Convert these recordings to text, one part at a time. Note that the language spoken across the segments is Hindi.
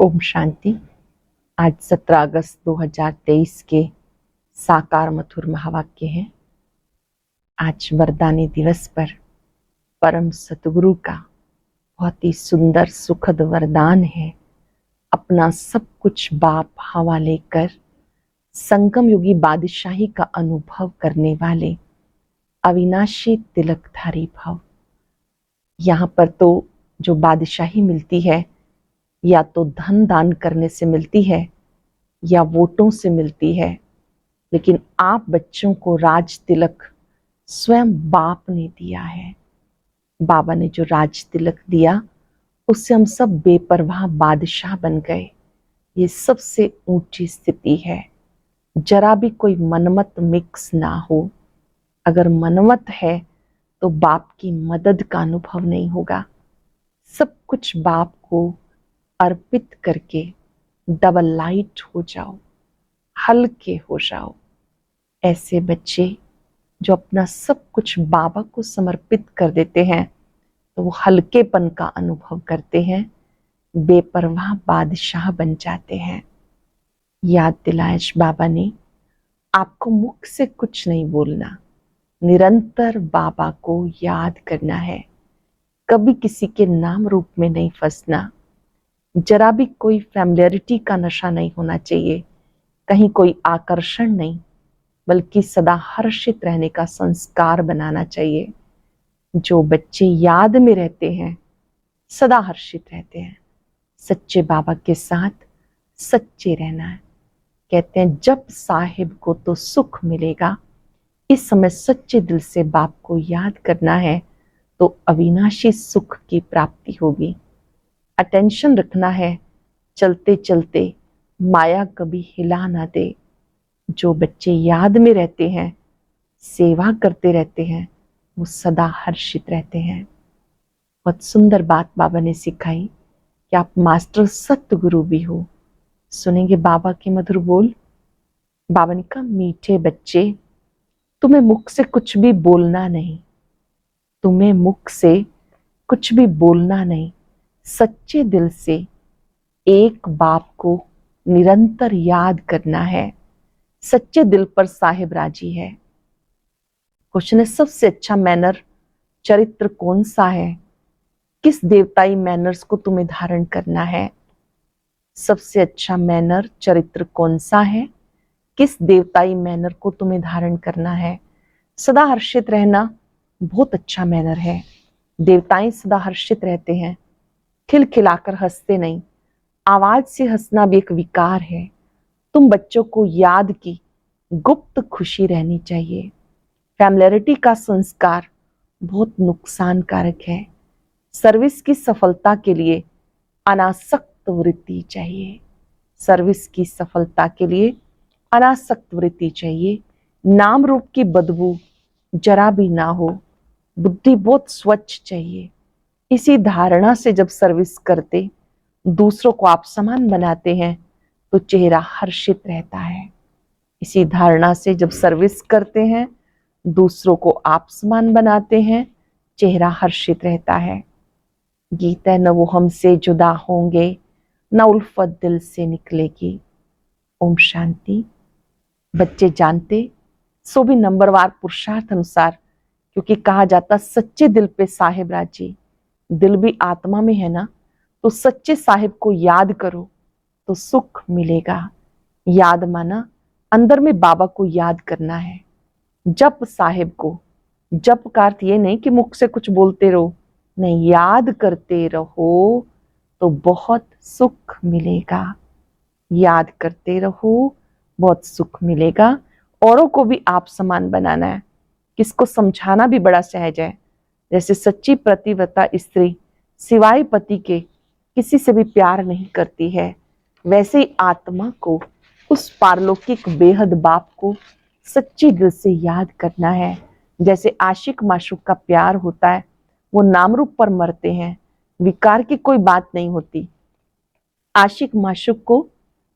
ओम शांति। आज 17 अगस्त 2023 के साकार मधुर महावाक्य हैं। आज वरदानी दिवस पर परम सतगुरु का बहुत ही सुंदर सुखद वरदान है। अपना सब कुछ बाप हवाले कर संगम युगी बादशाही का अनुभव करने वाले अविनाशी तिलकधारी भव। यहाँ पर तो जो बादशाही मिलती है या तो धन दान करने से मिलती है या वोटों से मिलती है, लेकिन आप बच्चों को राज तिलक स्वयं बाप ने दिया है। बाबा ने जो राज तिलक दिया उससे हम सब बेपरवाह बादशाह बन गए। ये सबसे ऊंची स्थिति है। जरा भी कोई मनमत मिक्स ना हो। अगर मनमत है तो बाप की मदद का अनुभव नहीं होगा। सब कुछ बाप को अर्पित करके डबल लाइट हो जाओ, हल्के हो जाओ। ऐसे बच्चे जो अपना सब कुछ बाबा को समर्पित कर देते हैं तो वो हल्केपन का अनुभव करते हैं, बेपरवाह बादशाह बन जाते हैं। याद दिलाया बाबा ने, आपको मुख से कुछ नहीं बोलना, निरंतर बाबा को याद करना है। कभी किसी के नाम रूप में नहीं फंसना। जरा भी कोई फैमिलियरिटी का नशा नहीं होना चाहिए, कहीं कोई आकर्षण नहीं, बल्कि सदा हर्षित रहने का संस्कार बनाना चाहिए। जो बच्चे याद में रहते हैं सदा हर्षित रहते हैं। सच्चे बाबा के साथ सच्चे रहना है। कहते हैं जब साहिब को तो सुख मिलेगा। इस समय सच्चे दिल से बाप को याद करना है तो अविनाशी सुख की प्राप्ति होगी। अटेंशन रखना है, चलते चलते माया कभी हिला ना दे। जो बच्चे याद में रहते हैं, सेवा करते रहते हैं, वो सदा हर्षित रहते हैं। बहुत सुंदर बात बाबा ने सिखाई कि आप मास्टर सतगुरु भी हो। सुनेंगे बाबा के मधुर बोल। बाबा ने कहा, मीठे बच्चे, तुम्हें मुख से कुछ भी बोलना नहीं, तुम्हें मुख से कुछ भी बोलना नहीं। सच्चे दिल से एक बाप को निरंतर याद करना है। सच्चे दिल पर साहिब राजी है। क्वेश्चन है, सबसे अच्छा मैनर चरित्र कौन सा है? किस देवताई मैनर्स को तुम्हें धारण करना है? सबसे अच्छा मैनर चरित्र कौन सा है? किस देवताई मैनर को तुम्हें धारण करना है? सदा हर्षित रहना बहुत अच्छा मैनर है। देवताएं सदा हर्षित रहते हैं, खिलखिलाकर हंसते नहीं। आवाज से हंसना भी एक विकार है। तुम बच्चों को याद की गुप्त खुशी रहनी चाहिए। फैमिलियरिटी का संस्कार बहुत नुकसानकारक है। सर्विस की सफलता के लिए अनासक्त वृत्ति चाहिए। सर्विस की सफलता के लिए अनासक्त वृत्ति चाहिए। नाम रूप की बदबू जरा भी ना हो। बुद्धि बहुत स्वच्छ चाहिए। इसी धारणा से जब सर्विस करते, दूसरों को आप समान बनाते हैं तो चेहरा हर्षित रहता है। इसी धारणा से जब सर्विस करते हैं, दूसरों को आप समान बनाते हैं, चेहरा हर्षित रहता है। गीत है, न वो हमसे जुदा होंगे, न उल्फत दिल से निकलेगी। ओम शांति। बच्चे जानते सो भी नंबरवार पुरुषार्थ अनुसार, क्योंकि कहा जाता सच्चे दिल पे साहिब राजी। दिल भी आत्मा में है ना, तो सच्चे साहिब को याद करो तो सुख मिलेगा। याद माना अंदर में बाबा को याद करना है। जप साहिब को, जप का अर्थ ये नहीं कि मुख से कुछ बोलते रहो, नहीं, याद करते रहो तो बहुत सुख मिलेगा। याद करते रहो, बहुत सुख मिलेगा। औरों को भी आप समान बनाना है। किसको समझाना भी बड़ा सहज है। जैसे सच्ची प्रतिव्रता स्त्री सिवाय पति के किसी से भी प्यार नहीं करती है, वैसे ही आत्मा को उस पारलौकिक बेहद बाप को सच्ची दिल से याद करना है। जैसे आशिक माशूक का प्यार होता है, वो नाम रूप पर मरते हैं, विकार की कोई बात नहीं होती। आशिक माशूक को,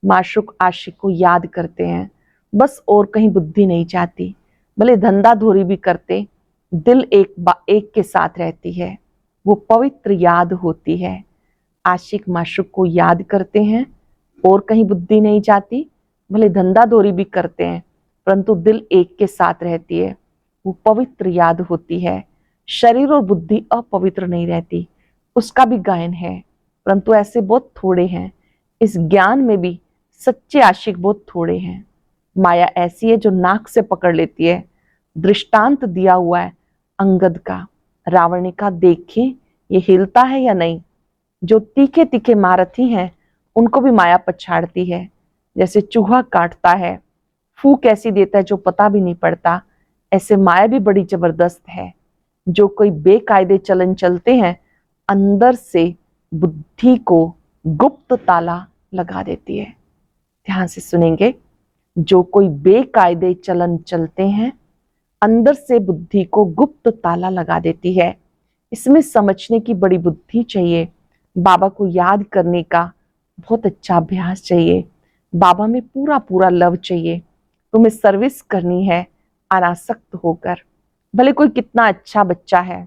माशूक आशिक को याद करते हैं, बस और कहीं बुद्धि नहीं जाती। भले धंधा धोरी भी करते, दिल एक के साथ रहती है, वो पवित्र याद होती है। आशिक माशूक को याद करते हैं और कहीं बुद्धि नहीं जाती, भले धंधा दौरी भी करते हैं परंतु दिल एक के साथ रहती है, वो पवित्र याद होती है। शरीर और बुद्धि अपवित्र नहीं रहती, उसका भी गायन है, परंतु ऐसे बहुत थोड़े हैं। इस ज्ञान में भी सच्चे आशिक बहुत थोड़े हैं। माया ऐसी है जो नाक से पकड़ लेती है। दृष्टांत दिया हुआ है अंगद का, रावण ने कहा देखें ये हिलता है या नहीं। जो तीखे तीखे महारथी हैं उनको भी माया पछाड़ती है, जैसे चूहा काटता है, फूंक ऐसी देता है जो पता भी नहीं पड़ता, ऐसे माया भी बड़ी जबरदस्त है। जो कोई बेकायदे चलन चलते हैं अंदर से बुद्धि को गुप्त ताला लगा देती है। ध्यान से सुनेंगे, जो कोई बेकायदे चलन चलते हैं अंदर से बुद्धि को गुप्त ताला लगा देती है। इसमें समझने की बड़ी बुद्धि चाहिए, बाबा को याद करने का बहुत अच्छा अभ्यास चाहिए, बाबा में पूरा पूरा लव चाहिए। तुम्हें सर्विस करनी है अनासक्त होकर, भले कोई कितना अच्छा बच्चा है,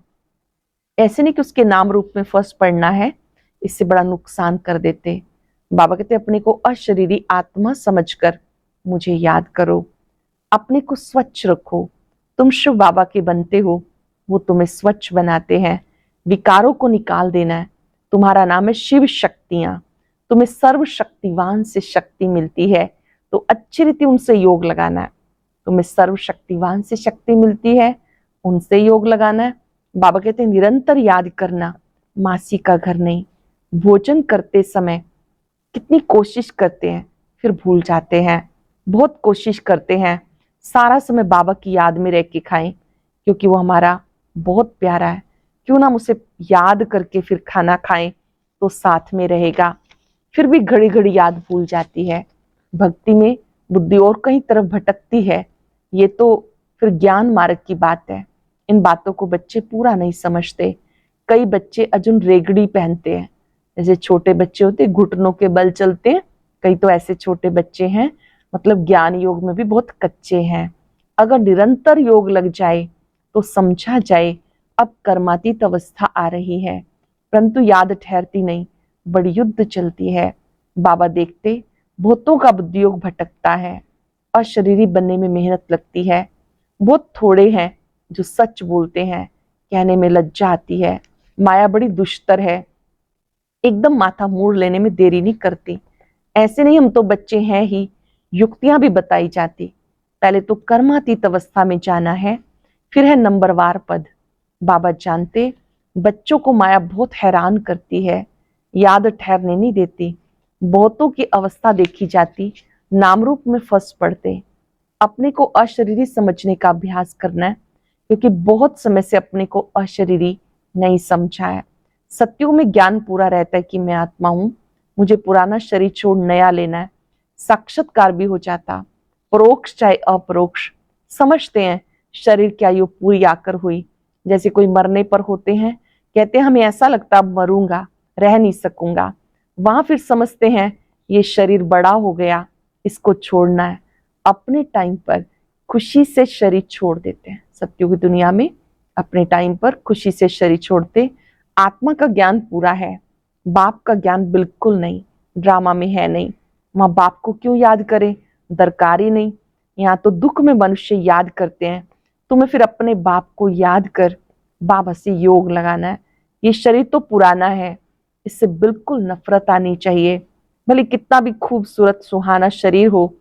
ऐसे नहीं कि उसके नाम रूप में फर्स्ट पढ़ना है, इससे बड़ा नुकसान कर देते। बाबा कहते अपने को अशरीरी आत्मा समझकर मुझे याद करो, अपने को स्वच्छ रखो। तुम शिव बाबा के बनते हो, वो तुम्हें स्वच्छ बनाते हैं। विकारों को निकाल देना है। तुम्हारा नाम है शिव शक्तियां, तुम्हें सर्वशक्तिवान से शक्ति मिलती है, तो अच्छी रीति उनसे योग लगाना है। तुम्हें सर्वशक्तिवान से शक्ति मिलती है, उनसे योग लगाना है। बाबा कहते हैं निरंतर याद करना, मासी का घर नहीं। भोजन करते समय कितनी कोशिश करते हैं फिर भूल जाते हैं, बहुत कोशिश करते हैं सारा समय बाबा की याद में रह के खाएं, क्योंकि वो हमारा बहुत प्यारा है। क्यों ना हम उसे याद करके फिर खाना खाएं तो साथ में रहेगा। फिर भी घड़ी घड़ी याद भूल जाती है। भक्ति में बुद्धि और कहीं तरफ भटकती है, ये तो फिर ज्ञान मार्ग की बात है। इन बातों को बच्चे पूरा नहीं समझते। कई बच्चे अर्जुन रेगड़ी पहनते हैं, जैसे छोटे बच्चे होते घुटनों के बल चलते हैं, कई तो ऐसे छोटे बच्चे हैं मतलब ज्ञान योग में भी बहुत कच्चे हैं। अगर निरंतर योग लग जाए तो समझा जाए अब कर्मातीत अवस्था आ रही है, परंतु याद ठहरती नहीं, बड़ी युद्ध चलती है। बाबा देखते बहुतों का बुद्धि योग भटकता है, अशरीरी बनने में मेहनत लगती है। बहुत थोड़े हैं जो सच बोलते हैं, कहने में लज्जा आती है। माया बड़ी दुष्टर है, एकदम माथा मोड़ लेने में देरी नहीं करती। ऐसे नहीं हम तो बच्चे हैं ही, युक्तियां भी बताई जाती। पहले तो कर्मातीत अवस्था में जाना है, फिर है नंबरवार पद। बाबा जानते बच्चों को माया बहुत हैरान करती है, याद ठहरने नहीं देती। बहुतों की अवस्था देखी जाती, नाम रूप में फंस पड़ते। अपने को अशरीरी समझने का अभ्यास करना है, क्योंकि बहुत समय से अपने को अशरीरी नहीं समझा है। सत्युग में ज्ञान पूरा रहता है कि मैं आत्मा हूं, मुझे पुराना शरीर छोड़ नया लेना है। साक्षात्कार भी हो जाता, परोक्ष चाहे अपरोक्ष समझते हैं शरीर क्या यो पूरी आकर हुई। जैसे कोई मरने पर होते हैं, कहते हैं हमें ऐसा लगता अब मरूंगा, रह नहीं सकूंगा। वहां फिर समझते हैं ये शरीर बड़ा हो गया, इसको छोड़ना है। अपने टाइम पर खुशी से शरीर छोड़ देते हैं। सत्युग की दुनिया में अपने टाइम पर खुशी से शरीर छोड़ते। आत्मा का ज्ञान पूरा है, बाप का ज्ञान बिल्कुल नहीं, ड्रामा में है नहीं। वहां बाप को क्यों याद करें, दरकार ही नहीं। यहाँ तो दुख में मनुष्य याद करते हैं। तुम्हें फिर अपने बाप को याद कर बाबा से योग लगाना है। ये शरीर तो पुराना है, इससे बिल्कुल नफरत आनी चाहिए। भले कितना भी खूबसूरत सुहाना शरीर हो,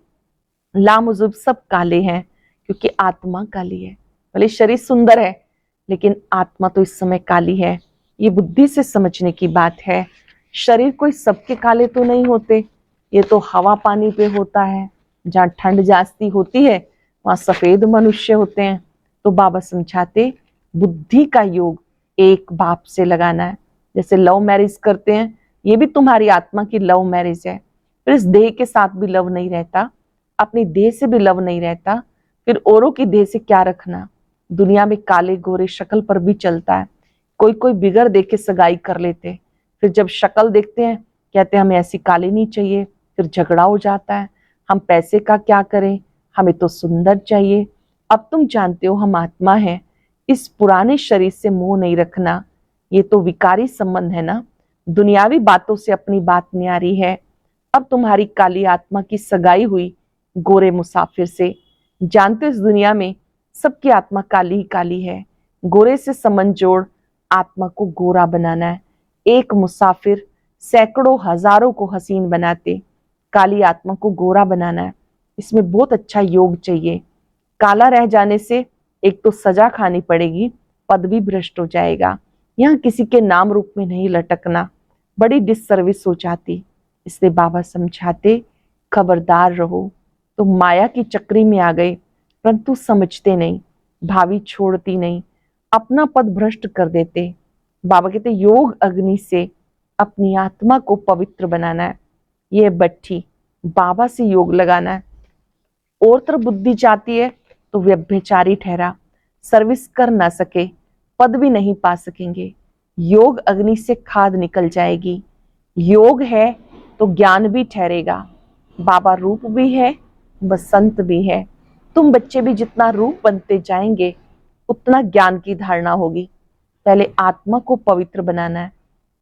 लामुजुब सब काले हैं, क्योंकि आत्मा काली है। भले शरीर सुंदर है लेकिन आत्मा तो इस समय काली है। ये बुद्धि से समझने की बात है। शरीर कोई सबके काले तो नहीं होते, ये तो हवा पानी पे होता है। जहाँ ठंड जास्ती होती है वहां सफेद मनुष्य होते हैं। तो बाबा समझाते बुद्धि का योग एक बाप से लगाना है। जैसे लव मैरिज करते हैं, ये भी तुम्हारी आत्मा की लव मैरिज है। फिर इस देह के साथ भी लव नहीं रहता, अपनी देह से भी लव नहीं रहता, फिर औरों की देह से क्या रखना। दुनिया में काले गोरे शक्ल पर भी चलता है। कोई कोई बिगर देख के सगाई कर लेते, फिर जब शक्ल देखते हैं कहते हैं हमें ऐसी काली नहीं चाहिए, फिर झगड़ा हो जाता है। हम पैसे का क्या करें, हमें तो सुंदर चाहिए। अब तुम जानते हो हम आत्मा है, इस पुराने शरीर से मोह नहीं रखना। ये तो विकारी संबंध है ना, दुनियावी बातों से अपनी बात न्यारी है। अब तुम्हारी काली आत्मा की सगाई हुई गोरे मुसाफिर से। जानते हो इस दुनिया में सबकी आत्मा काली ही काली है। गोरे से संबंध जोड़ आत्मा को गोरा बनाना है। एक मुसाफिर सैकड़ों हजारों को हसीन बनाते, काली आत्मा को गोरा बनाना है। इसमें बहुत अच्छा योग चाहिए। काला रह जाने से एक तो सजा खानी पड़ेगी, पद भी भ्रष्ट हो जाएगा। यहाँ किसी के नाम रूप में नहीं लटकना, बड़ी डिससर्विस हो जाती। इसलिए बाबा समझाते, खबरदार रहो। तुम माया की चक्री में आ गए, परंतु समझते नहीं, भावी छोड़ती नहीं, अपना पद भ्रष्ट कर देते। बाबा कहते योग अग्नि से अपनी आत्मा को पवित्र बनाना है। ये बट्ठी बाबा से योग लगाना है। और तरफ बुद्धि चाहती है तो व्यभिचारी ठहरा, सर्विस कर ना सके, पद भी नहीं पा सकेंगे। योग अग्नि से खाद निकल जाएगी। योग है तो ज्ञान भी ठहरेगा। बाबा रूप भी है, बसंत भी है। तुम बच्चे भी जितना रूप बनते जाएंगे उतना ज्ञान की धारणा होगी। पहले आत्मा को पवित्र बनाना है।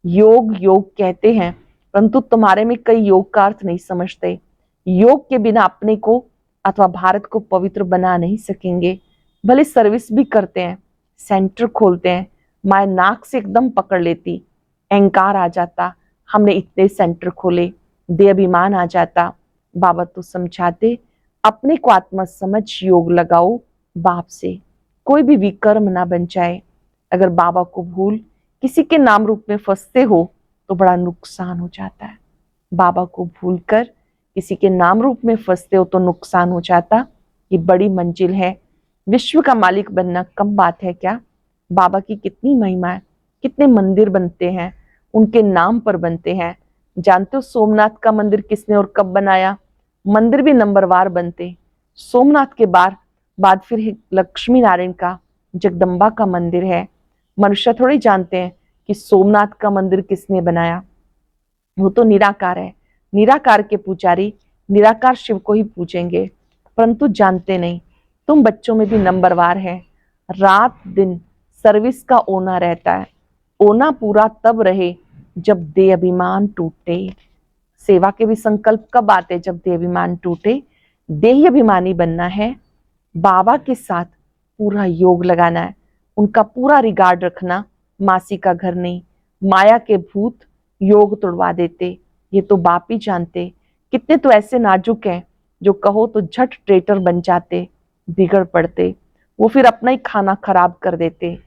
योग योग कहते हैं, परंतु तुम्हारे में कई योग का अर्थ नहीं समझते। योग के बिना अपने को अथवा भारत को पवित्र बना नहीं सकेंगे। भले सर्विस भी करते हैं, सेंटर खोलते हैं, माए नाक से एकदम पकड़ लेती, अहंकार आ जाता, हमने इतने सेंटर खोले, दे अभिमान आ जाता। बाबा तो समझाते, अपने को आत्मा समझ योग लगाओ बाप से, कोई भी विकर्म ना बन जाए। अगर बाबा को भूल किसी के नाम रूप में फंसते हो तो बड़ा नुकसान हो जाता है। बाबा को भूल कर किसी के नाम रूप में फंसते हो तो नुकसान हो जाता। ये बड़ी मंजिल है। विश्व का मालिक बनना कम बात है क्या? बाबा की कितनी महिमा है, कितने मंदिर बनते हैं, उनके नाम पर बनते हैं। जानते हो सोमनाथ का मंदिर किसने और कब बनाया? मंदिर भी नंबरवार बनते। सोमनाथ के बाद फिर लक्ष्मी नारायण का, जगदम्बा का मंदिर है। मनुष्य थोड़ी जानते हैं कि सोमनाथ का मंदिर किसने बनाया। वो तो निराकार है। निराकार के पुजारी निराकार शिव को ही पूजेंगे, परंतु जानते नहीं तुम बच्चों में भी नंबरवार है। रात दिन सर्विस का ओना रहता है। ओना पूरा तब रहे जब देह अभिमान टूटे। सेवा के भी संकल्प कब आते? जब देह अभिमान टूटे। देह अभिमानी बनना है, बाबा के साथ पूरा योग लगाना है, उनका पूरा रिगार्ड रखना। मासी का घर नहीं, माया के भूत योग तोड़वा देते, ये तो बाप ही जानते। कितने तो ऐसे नाजुक हैं जो कहो तो झट ट्रेटर बन जाते, बिगड़ पड़ते। वो फिर अपना ही खाना खराब कर देते।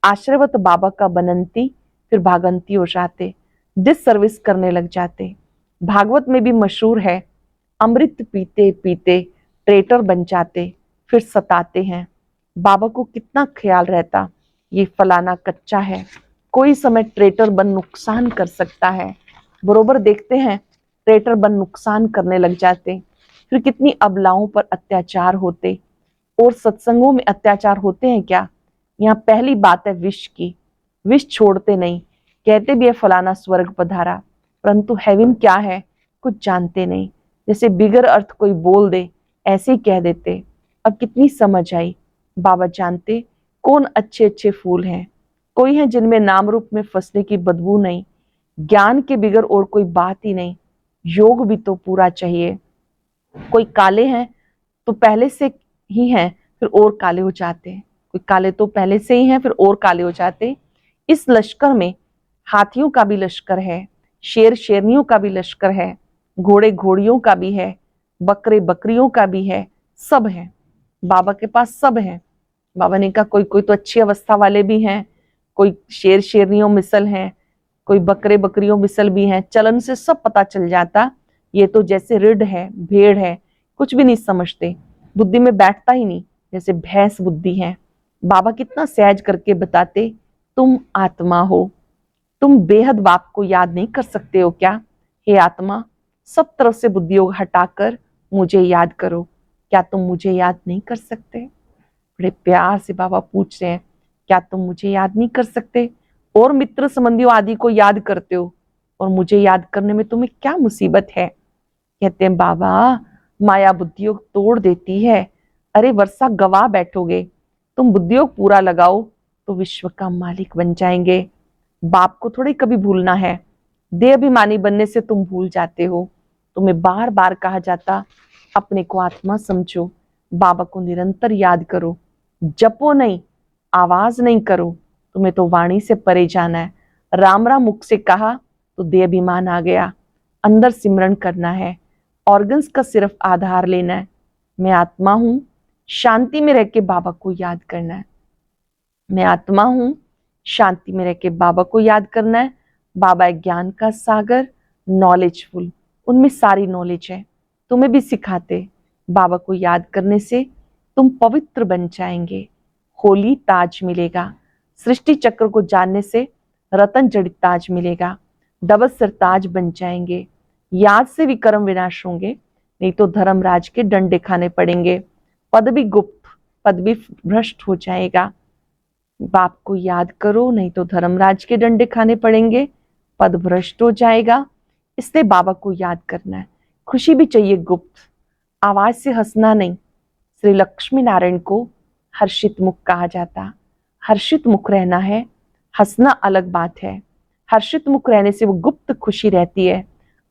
आश्रयवत बाबा का बनंती फिर भागंती हो जाते, डिस सर्विस करने लग जाते। भागवत में भी मशहूर है, अमृत पीते पीते ट्रेटर बन जाते, फिर सताते हैं। बाबा को कितना ख्याल रहता, ये फलाना कच्चा है, कोई समय ट्रेटर बन नुकसान कर सकता है। बरोबर देखते हैं ट्रेटर बन नुकसान करने लग जाते। फिर कितनी अबलाओं पर अत्याचार होते। और सत्संगों में अत्याचार होते हैं क्या? यहाँ पहली बात है विष की। विष छोड़ते नहीं, कहते भी है फलाना स्वर्ग पधारा, परंतु हेवन क्या है कुछ जानते नहीं। जैसे बिगर अर्थ कोई बोल दे ऐसे ही कह देते। अब कितनी समझ आई। बाबा जानते कौन अच्छे अच्छे फूल हैं। कोई है जिनमें नाम रूप में फंसने की बदबू नहीं। ज्ञान के बिगर और कोई बात ही नहीं। योग भी तो पूरा चाहिए। कोई काले हैं तो पहले से ही हैं, फिर और काले हो जाते हैं। कोई काले तो पहले से ही हैं, फिर और काले हो जाते हैं। इस लश्कर में हाथियों का भी लश्कर है, शेर शेरनियों का भी लश्कर है, घोड़े घोड़ियों का भी है, बकरे बकरियों का भी है, सब है। बाबा के पास सब है। बाबा ने कहा कोई कोई तो अच्छी अवस्था वाले भी हैं, कोई शेर शेरनियों मिसल हैं, कोई बकरे बकरियों मिसल भी हैं। चलन से सब पता चल जाता। ये तो जैसे ऋड है, भेड़ है, कुछ भी नहीं समझते, बुद्धि में बैठता ही नहीं, जैसे भैंस बुद्धि है। बाबा कितना सहज करके बताते, तुम आत्मा हो, तुम बेहद बाप को याद नहीं कर सकते हो क्या? हे आत्मा, सब तरफ से बुद्धि योग हटाकर मुझे याद करो। क्या तुम मुझे याद नहीं कर सकते? बड़े प्यार से बाबा पूछ रहे हैं, क्या तुम मुझे याद नहीं कर सकते? और मित्र संबंधियों आदि को याद करते हो, और मुझे याद करने में तुम्हें क्या मुसीबत है? कहते हैं बाबा, माया बुद्धियोग तोड़ देती है। अरे वर्षा गवा बैठोगे, तुम बुद्धियोग पूरा लगाओ तो विश्व का मालिक बन जाएंगे। बाप को थोड़ी कभी भूलना है। देह अभिमानी बनने से तुम भूल जाते हो। तुम्हें बार बार कहा जाता अपने को आत्मा समझो, बाबा को निरंतर याद करो, जपो नहीं, आवाज नहीं करो, तुम्हें तो वाणी से परे जाना है। राम राम मुख से कहा तो देह अभिमान आ गया। अंदर सिमरन करना है, ऑर्गन्स का सिर्फ आधार लेना है। मैं आत्मा हूं, शांति में रह के बाबा को याद करना है। मैं आत्मा हूं, शांति में रह के बाबा को याद करना है। बाबा है ज्ञान का सागर, नॉलेजफुल, उनमें सारी नॉलेज है। तुम्हें भी सिखाते बाबा को याद करने से तुम पवित्र बन जाएंगे, होली ताज मिलेगा। सृष्टि चक्र को जानने से रतन जड़ित ताज मिलेगा, डबल सिर ताज बन जाएंगे। याद से भी कर्म विनाश होंगे, नहीं तो धर्मराज के डंडे खाने पड़ेंगे। पद भी गुप्त, पद भी भ्रष्ट हो जाएगा। बाप को याद करो, नहीं तो धर्मराज के डंडे खाने पड़ेंगे, पद भ्रष्ट हो जाएगा। इसलिए बाबा को याद करना है। खुशी भी चाहिए गुप्त, आवाज से हंसना नहीं। श्री लक्ष्मी नारायण को हर्षित मुख कहा जाता। हर्षित मुख रहना है, हंसना अलग बात है। हर्षित मुख रहने से वो गुप्त खुशी रहती है।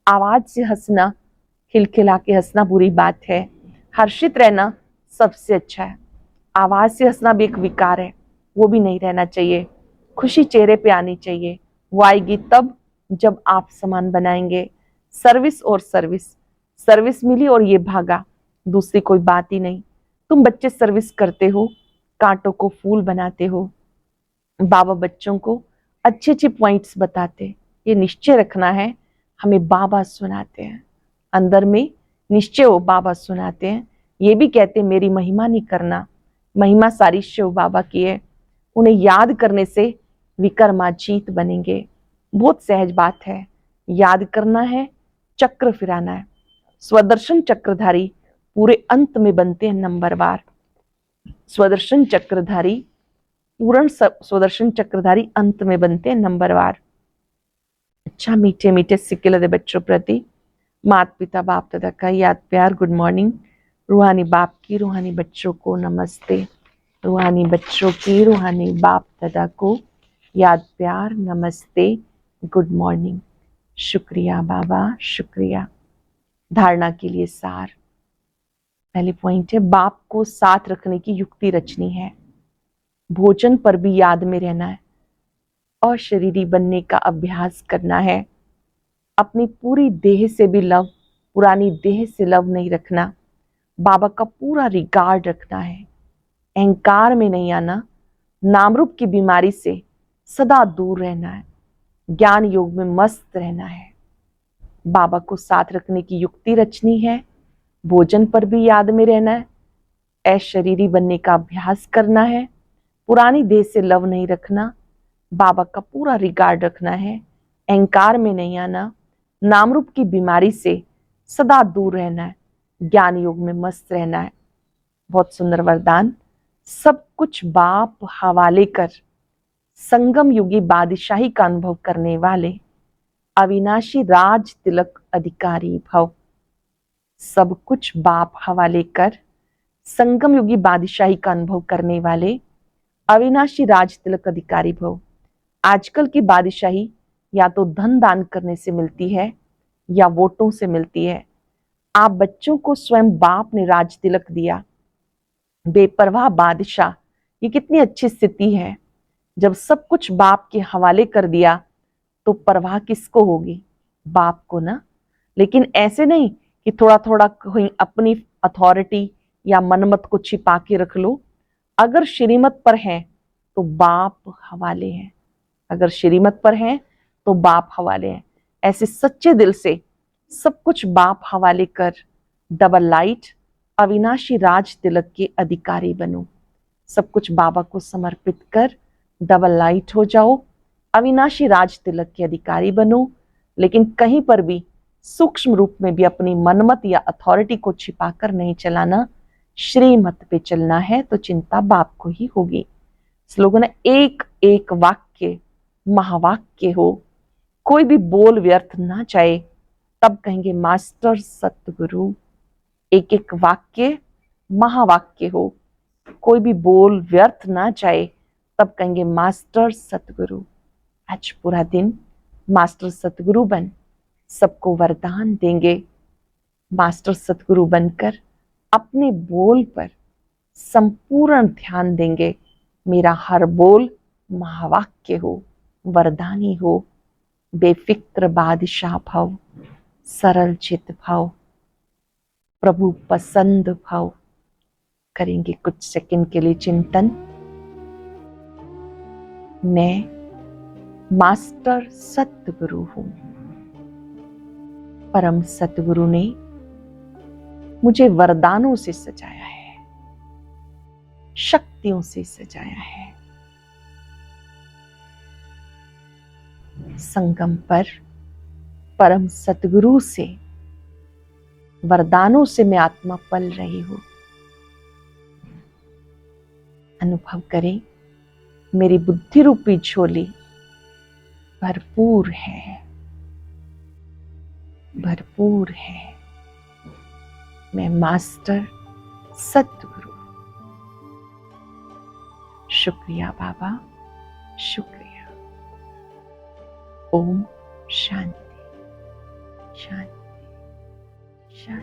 आवाज से हंसना, खिलखिला के हंसना बुरी बात है। हर्षित रहना सबसे अच्छा है। आवाज से हंसना भी एक विकार है, वो भी नहीं रहना चाहिए। खुशी चेहरे पे आनी चाहिए। वो आएगी तब जब आप सामान बनाएंगे। सर्विस और सर्विस, सर्विस मिली और ये भागा, दूसरी कोई बात ही नहीं। तुम बच्चे सर्विस करते हो, कांटों को फूल बनाते हो। बाबा बच्चों को अच्छे अच्छे पॉइंट्स बताते। ये निश्चय रखना है, हमें बाबा सुनाते हैं। अंदर में निश्चय हो, बाबा सुनाते हैं। ये भी कहते मेरी महिमा नहीं करना, महिमा सारी शिव बाबा की है। उन्हें याद करने से विक्रमाजीत बनेंगे। बहुत सहज बात है, याद करना है, चक्र फिराना है। स्वदर्शन चक्रधारी पूरे अंत में बनते हैं नंबरवार। स्वदर्शन चक्रधारी, पूर्ण स्वदर्शन चक्रधारी अंत में बनते हैं नंबरवार। अच्छा मीठे मीठे सिक्के लदे बच्चों प्रति माता पिता बाप दादा का याद प्यार, गुड मॉर्निंग। रूहानी बाप की रूहानी बच्चों को नमस्ते। रूहानी बच्चों की रूहानी बाप दादा को याद प्यार, नमस्ते, गुड मॉर्निंग। शुक्रिया बाबा, शुक्रिया। धारणा के लिए सार। पहले पॉइंट है, बाप को साथ रखने की युक्ति रचनी है। भोजन पर भी याद में रहना है और शरीरी बनने का अभ्यास करना है। अपनी पूरी देह से भी लव, पुरानी देह से लव नहीं रखना। बाबा का पूरा रिगार्ड रखना है। अहंकार में नहीं आना। नामरूप की बीमारी से सदा दूर रहना है। ज्ञान योग में मस्त रहना है। बाबा को साथ रखने की युक्ति रचनी है। भोजन पर भी याद में रहना है। अशरीरी बनने का अभ्यास करना है। पुरानी देह से लव नहीं रखना। बाबा का पूरा रिगार्ड रखना है। अहंकार में नहीं आना। नामरूप की बीमारी से सदा दूर रहना है। ज्ञान योग में मस्त रहना है। बहुत सुंदर वरदान। सब कुछ बाप हवाले कर संगम युगी बादशाही का अनुभव करने वाले अविनाशी राज तिलक अधिकारी भव। सब कुछ बाप हवाले कर संगम युगी बादशाही का अनुभव करने वाले अविनाशी राज तिलक अधिकारी भव। आजकल की बादशाही या तो धन दान करने से मिलती है या वोटों से मिलती है। आप बच्चों को स्वयं बाप ने राज तिलक दिया। बेपरवाह बादशाह, ये कितनी अच्छी स्थिति है। जब सब कुछ बाप के हवाले कर दिया तो परवाह किसको होगी? बाप को ना। लेकिन ऐसे नहीं कि थोड़ा थोड़ा कहीं अपनी अथॉरिटी या मनमत को छिपा के रख लो। अगर श्रीमत पर है तो बाप हवाले हैं। अगर श्रीमत पर है तो बाप हवाले हैं। ऐसे सच्चे दिल से सब कुछ बाप हवाले कर डबल लाइट अविनाशी राज तिलक के अधिकारी बनो। सब कुछ बाबा को समर्पित कर डबल लाइट हो जाओ, अविनाशी राज तिलक के अधिकारी बनो। लेकिन कहीं पर भी सूक्ष्म रूप में भी अपनी मनमत या अथॉरिटी को छिपाकर नहीं चलाना। श्रीमत पे चलना है तो चिंता बाप को ही होगी। स्लोगन है, एक एक वाक्य महावाक्य हो, कोई भी बोल व्यर्थ ना जाए, तब कहेंगे मास्टर सतगुरु। एक एक वाक्य महावाक्य हो, कोई भी बोल व्यर्थ ना जाए, तब कहेंगे मास्टर सतगुरु। आज पूरा दिन मास्टर सतगुरु बन सबको वरदान देंगे। मास्टर सतगुरु बनकर अपने बोल पर संपूर्ण ध्यान देंगे। मेरा हर बोल महावाक्य हो, वरदानी हो। बेफिक्र बादशाह भव, सरल चित भव, प्रभु पसंद भव। करेंगे कुछ सेकंड के लिए चिंतन। मैं मास्टर सतगुरु हूं। परम सतगुरु ने मुझे वरदानों से सजाया है, शक्तियों से सजाया है। संगम पर परम सतगुरु से वरदानों से मैं आत्मा पल रही हूं। अनुभव करें, मेरी बुद्धि रूपी झोली भरपूर है, भरपूर है। मैं मास्टर सतगुरु। शुक्रिया बाबा, शुक्रिया। ओम शांति, शांति, शांति।